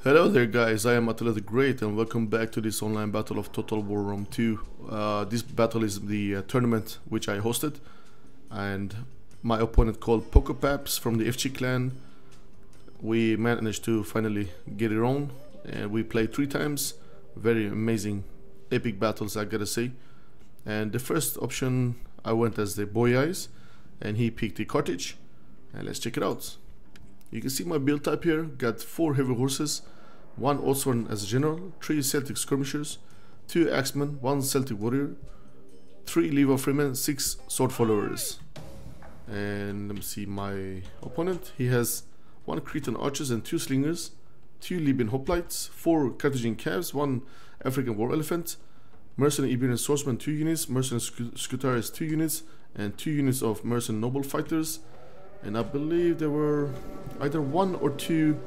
Hello there guys, I am AtillaTheGreat and welcome back to this online battle of Total War Rome 2. This battle is the tournament which I hosted, and my opponent called Poccopacs from the FG clan. We managed to finally get it on and we played 3 times. Very amazing, epic battles, I gotta say. And the first option I went as the boy eyes and he picked the cartridge, and let's check it out. You can see my build type here. Got 4 heavy horses, 1 Oathsworn as a general, 3 Celtic skirmishers, 2 axemen, 1 Celtic warrior, 3 Lever freemen, 6 sword followers. And let me see my opponent. He has 1 Cretan archers and 2 slingers, 2 Libyan hoplites, 4 Carthaginian calves, 1 African war elephant, mercenary Iberian swordsmen 2 units, mercenary scutaris 2 units, and 2 units of mercenary noble fighters. And I believe there were either 1 or 2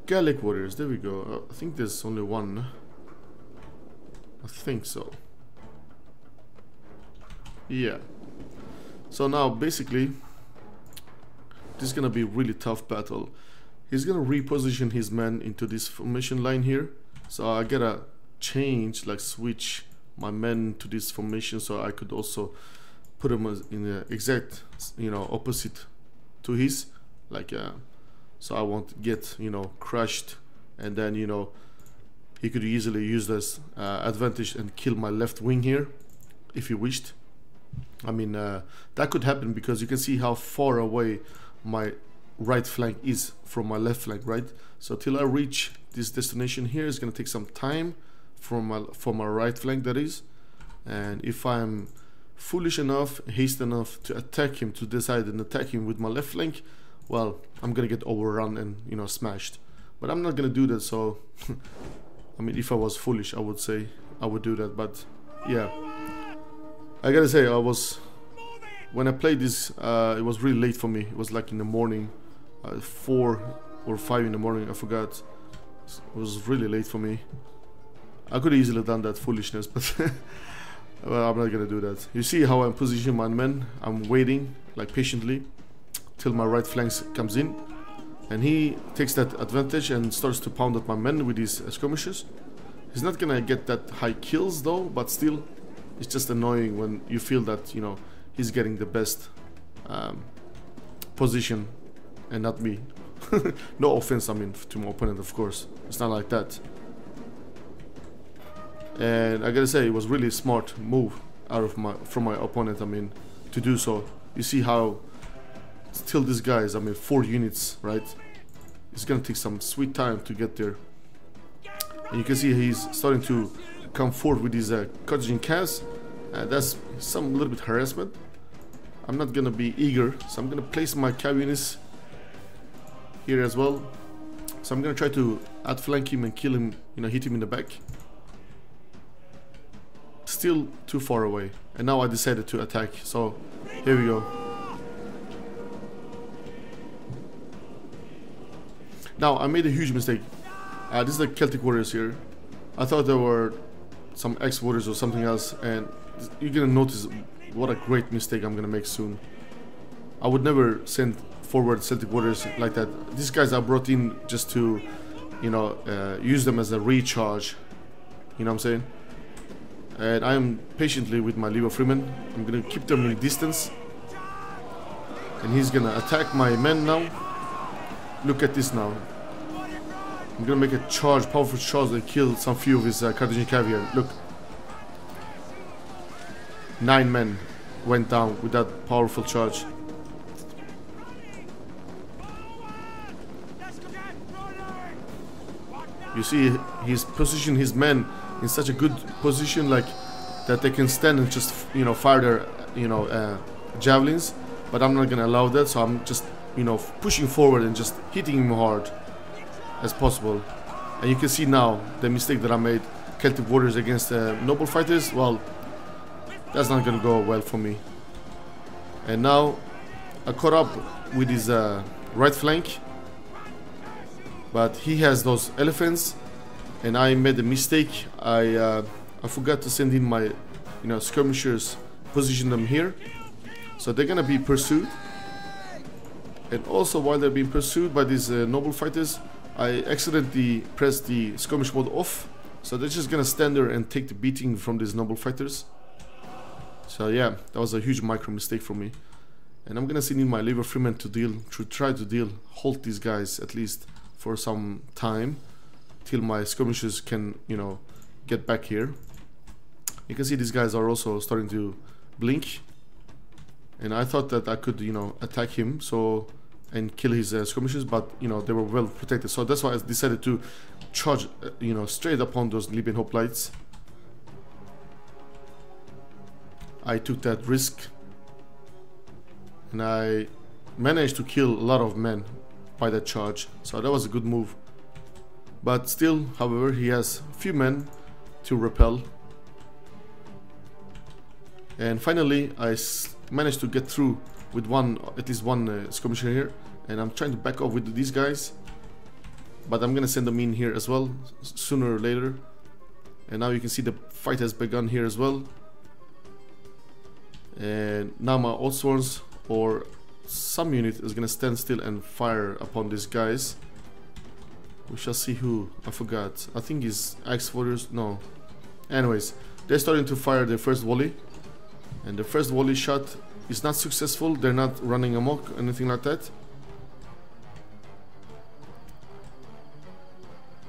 Gallic warriors. There we go. I think there's only 1. I think so. Yeah. So now basically this is gonna be a really tough battle. He's gonna reposition his men into this formation line here. So I gotta change, like switch my men to this formation so I could also put him in the exact, opposite to his, so I won't get, crushed, and then, he could easily use this advantage and kill my left wing here, if he wished. I mean, that could happen because you can see how far away my right flank is from my left flank, right? So till I reach this destination here, it's gonna take some time for my right flank, that is. And if I'm foolish enough, hasty enough to attack him, to decide and attack him with my left flank, well, I'm gonna get overrun and smashed. But I'm not gonna do that. So I mean, if I was foolish, I would say I would do that. But yeah, I gotta say, when I played this, it was really late for me. It was like in the morning, 4 or 5 in the morning, I forgot. It was really late for me. I could have easily done that foolishness, but well, I'm not gonna do that. You see how I'm positioning my men? I'm waiting, like patiently, till my right flank comes in, and he takes that advantage and starts to pound at my men with his skirmishers. He's not gonna get that high kills though, but still, it's just annoying when you feel that he's getting the best position and not me. No offense, I mean, to my opponent, of course. It's not like that. And I gotta say, it was really smart move from my opponent, I mean, to do so. You see how still this guy is, 4 units, right? It's gonna take some sweet time to get there. And you can see he's starting to come forward with his Carthaginian calves. That's some little bit harassment. I'm not gonna be eager, so I'm gonna place my cav units here as well. So I'm gonna try to outflank him and kill him, hit him in the back. Still too far away, and now I decided to attack, so here we go. Now I made a huge mistake. This is the Celtic warriors here. I thought there were some ex-warriors or something else, and you're gonna notice what a great mistake I'm gonna make soon. I would never send forward Celtic warriors like that. These guys are brought in just to use them as a recharge, you know what I'm saying? And I am patiently with my Lever freemen. I'm gonna keep them in a distance, and he's gonna attack my men now. Look at this now. I'm gonna make a charge, powerful charge, and kill some few of his Carthaginian cavalry. Look, 9 men went down with that powerful charge. You see, he's positioned his men in such a good position, like that they can stand and just fire their javelins, but I'm not gonna allow that. So I'm just pushing forward and just hitting him hard as possible. And you can see now the mistake that I made. Celtic warriors against noble fighters, well, that's not gonna go well for me. And now I caught up with his right flank, but he has those elephants, and I made a mistake. I forgot to send in my skirmishers, position them here, so they're gonna be pursued. And also while they're being pursued by these noble fighters, I accidentally pressed the skirmish mode off, so they're just gonna stand there and take the beating from these noble fighters. So yeah, that was a huge micro mistake for me. And I'm gonna send in my Lever Freeman to try to hold these guys at least for some time, till my skirmishers can, you know, get back here. You can see these guys are also starting to blink. And I thought that I could, you know, attack him and kill his skirmishers, but, you know, they were well protected. So that's why I decided to charge, you know, straight upon those Libyan hoplites. I took that risk. And I managed to kill a lot of men by that charge. So that was a good move. But still, however, he has a few men to repel. And finally, I managed to get through with at least one skirmisher here. And I'm trying to back off with these guys. But I'm gonna send them in here as well, sooner or later. And now you can see the fight has begun here as well. And now my Oathsworns or some unit is gonna stand still and fire upon these guys. We shall see who. I forgot. I think it's Axe Warriors. No. Anyways, they're starting to fire their first volley. And the first volley shot is not successful. They're not running amok, anything like that.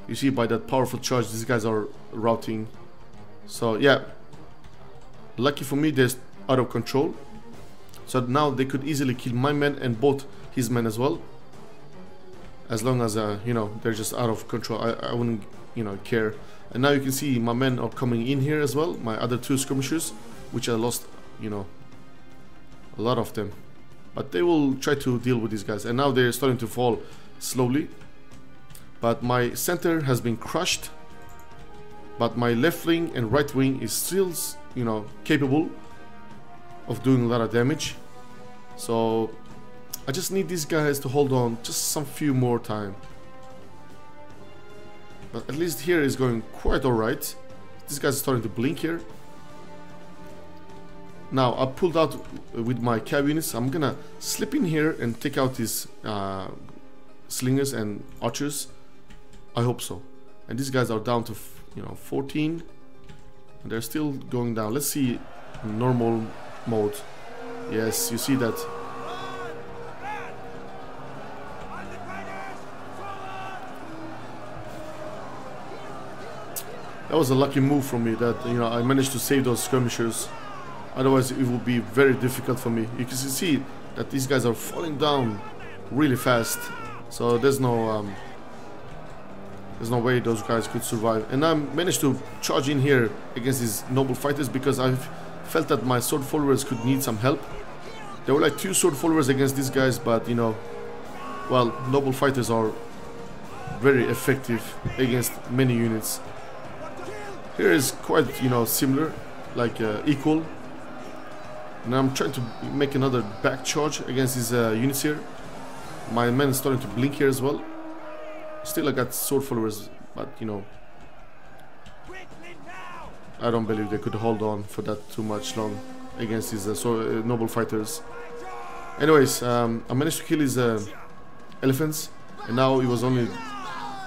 You see by that powerful charge, these guys are routing. So yeah, lucky for me, they're out of control. So now they could easily kill my men and both his men as well. As long as, you know, they're just out of control. I wouldn't, you know, care. And now you can see my men are coming in here as well. My other two skirmishers, which I lost, you know, a lot of them. But they will try to deal with these guys. And now they're starting to fall slowly. But my center has been crushed. But my left wing and right wing is still, you know, capable of doing a lot of damage. So I just need these guys to hold on just some few more time. But at least here is going quite alright. These guys are starting to blink here. Now I pulled out with my cav units. I'm gonna slip in here and take out these slingers and archers. I hope so. And these guys are down to, you know, 14. And they're still going down. Let's see normal mode. Yes, you see that. That was a lucky move from me that, you know, I managed to save those skirmishers. Otherwise it would be very difficult for me. You can see that these guys are falling down really fast. So there's no way those guys could survive. And I managed to charge in here against these noble fighters because I've felt that my sword followers could need some help. There were like 2 sword followers against these guys, but, you know, well, noble fighters are very effective against many units. Here is quite, you know, similar, like equal. And I'm trying to make another back charge against these units here. My men is starting to blink here as well. Still I got sword followers, but, you know, I don't believe they could hold on for that too much long against these noble fighters. Anyways, I managed to kill his elephants, and now he was only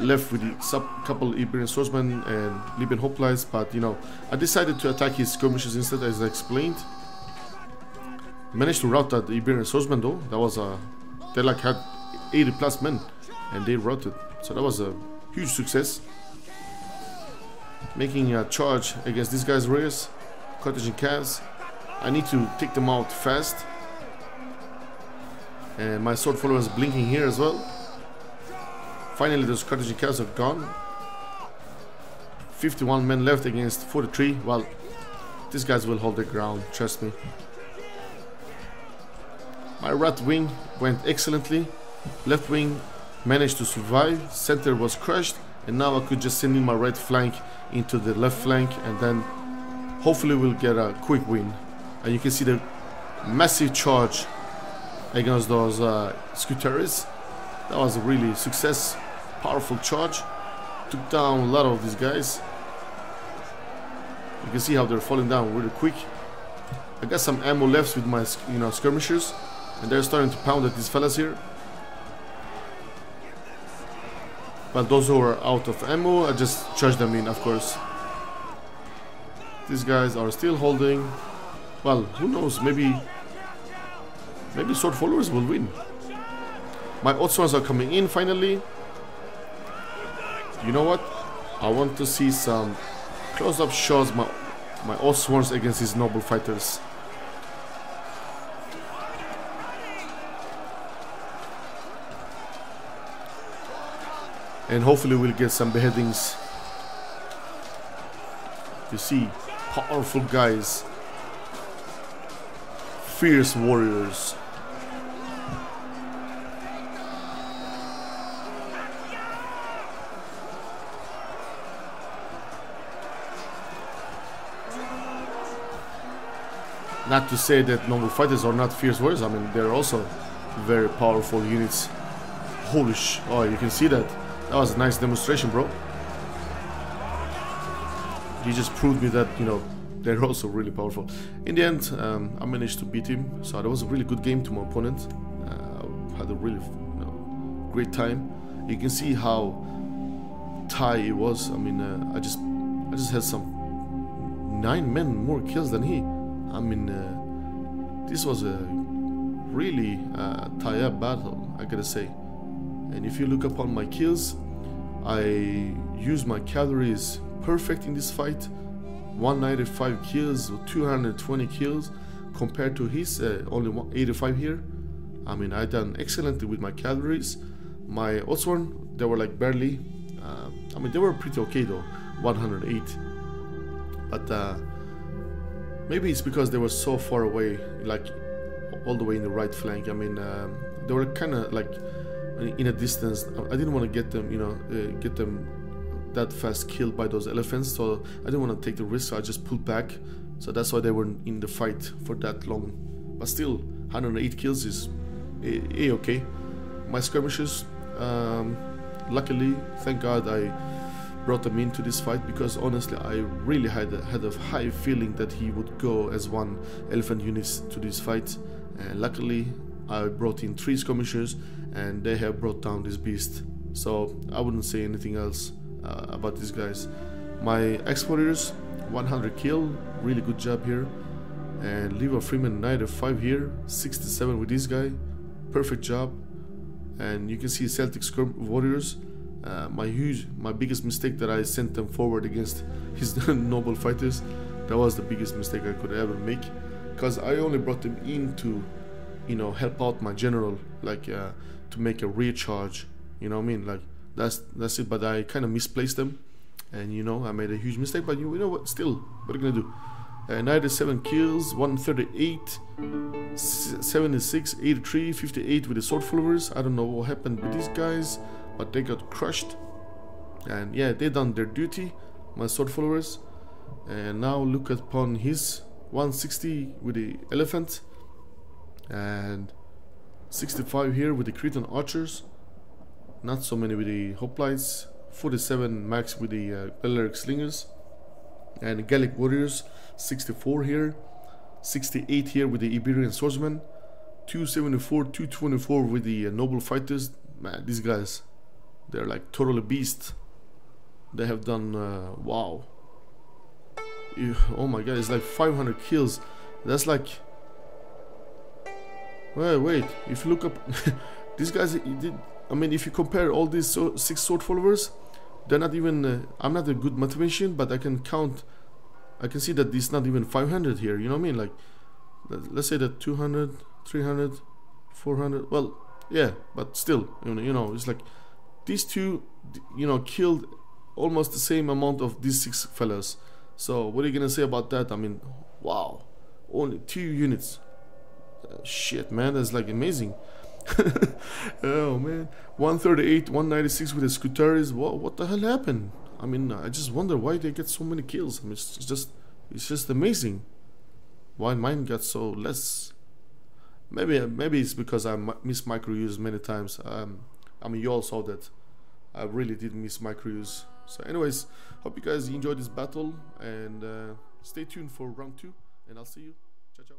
left with a couple Iberian swordsmen and Libyan hoplites. But, you know, I decided to attack his skirmishers instead, as I explained. Managed to rout that Iberian swordsman though. That was they like had 80 plus men, and they routed. So that was a huge success. Making a charge against these guys' rears, Carthaginian calves. I need to take them out fast. And my sword follower is blinking here as well. Finally, those Carthaginian calves are gone. 51 men left against 43. Well, these guys will hold their ground, trust me. My right wing went excellently. Left wing managed to survive. Center was crushed. And now I could just send in my right flank into the left flank. And then hopefully we'll get a quick win. And you can see the massive charge against those scuteries. That was a really success. Powerful charge. Took down a lot of these guys. You can see how they're falling down really quick. I got some ammo left with my, you know, skirmishers. And they're starting to pound at these fellas here. But those who are out of ammo, I just charge them in, of course. These guys are still holding. Well, who knows? Maybe sword followers will win. My Ottomans are coming in finally. You know what? I want to see some close-up shots. My Ottomans against these noble fighters. And hopefully we'll get some beheadings. You see, powerful guys, fierce warriors. Not to say that noble fighters are not fierce warriors. I mean, they're also very powerful units. Holy sh! Oh, you can see that. That was a nice demonstration, bro. He just proved me that, you know, they're also really powerful. In the end, I managed to beat him. So that was a really good game to my opponent. Had a really, you know, great time. You can see how tight it was. I mean, I just had some 9 men more kills than he. I mean, this was a really tie-up battle, I gotta say. And if you look upon my kills, I used my cavalries perfect in this fight. 195 kills, 220 kills, compared to his only 85 here. I mean, I done excellently with my cavalries. My Ottoman, they were like barely. I mean, they were pretty okay though, 108. But maybe it's because they were so far away, like all the way in the right flank. I mean, they were kind of like in a distance. I didn't want to get them, you know, get them that fast killed by those elephants, so I didn't want to take the risk, so I just pulled back. So that's why they were in the fight for that long. But still, 108 kills is okay. My skirmishers, luckily, thank God, I brought them into this fight, because honestly I really had a high feeling that he would go as one elephant units to this fight. And luckily I brought in 3 skirmishers and they have brought down this beast. So I wouldn't say anything else about these guys. My ex-warriors, 100 kill, really good job here. And Lever Freeman 95 here, 67 with this guy, perfect job. And you can see Celtic warriors, my biggest mistake, that I sent them forward against his noble fighters. That was the biggest mistake I could ever make, because I only brought them in to, you know, help out my general, like to make a recharge, you know what I mean, like that's it. But I kind of misplaced them, and you know, I made a huge mistake. But you know what, still, what are you gonna do? 97 kills, 138, 76, 83, 58 with the sword followers. I don't know what happened with these guys, but they got crushed. And yeah, they done their duty, my sword followers. And now look upon his 160 with the elephant, and 65 here with the Cretan archers. Not so many with the hoplites. 47 max with the Balearic slingers. And Gallic warriors, 64 here, 68 here with the Iberian swordsmen, 274, 224 with the noble fighters. Man, these guys, they're like totally beast. They have done wow. Oh my god, it's like 500 kills. That's like, wait, if you look up these guys, I mean, if you compare all these 6 sword followers, they're not even I'm not a good mathematician, but I can count. I can see that it's not even 500 here, you know what I mean? Like, let's say that 200, 300, 400, well, yeah, but still, you know, it's like these two, you know, killed almost the same amount of these 6 fellas. So what are you gonna say about that? I mean, wow, only 2 units. Shit, man, that's like amazing. Oh man, 138, 196 with the Scutaris. What the hell happened? I mean, I just wonder why they get so many kills. I mean, it's just amazing. Why mine got so less? Maybe it's because I miss micro use many times. I mean, you all saw that. I really did miss micro use. So, anyways, hope you guys enjoyed this battle, and stay tuned for round 2. And I'll see you. Ciao, ciao.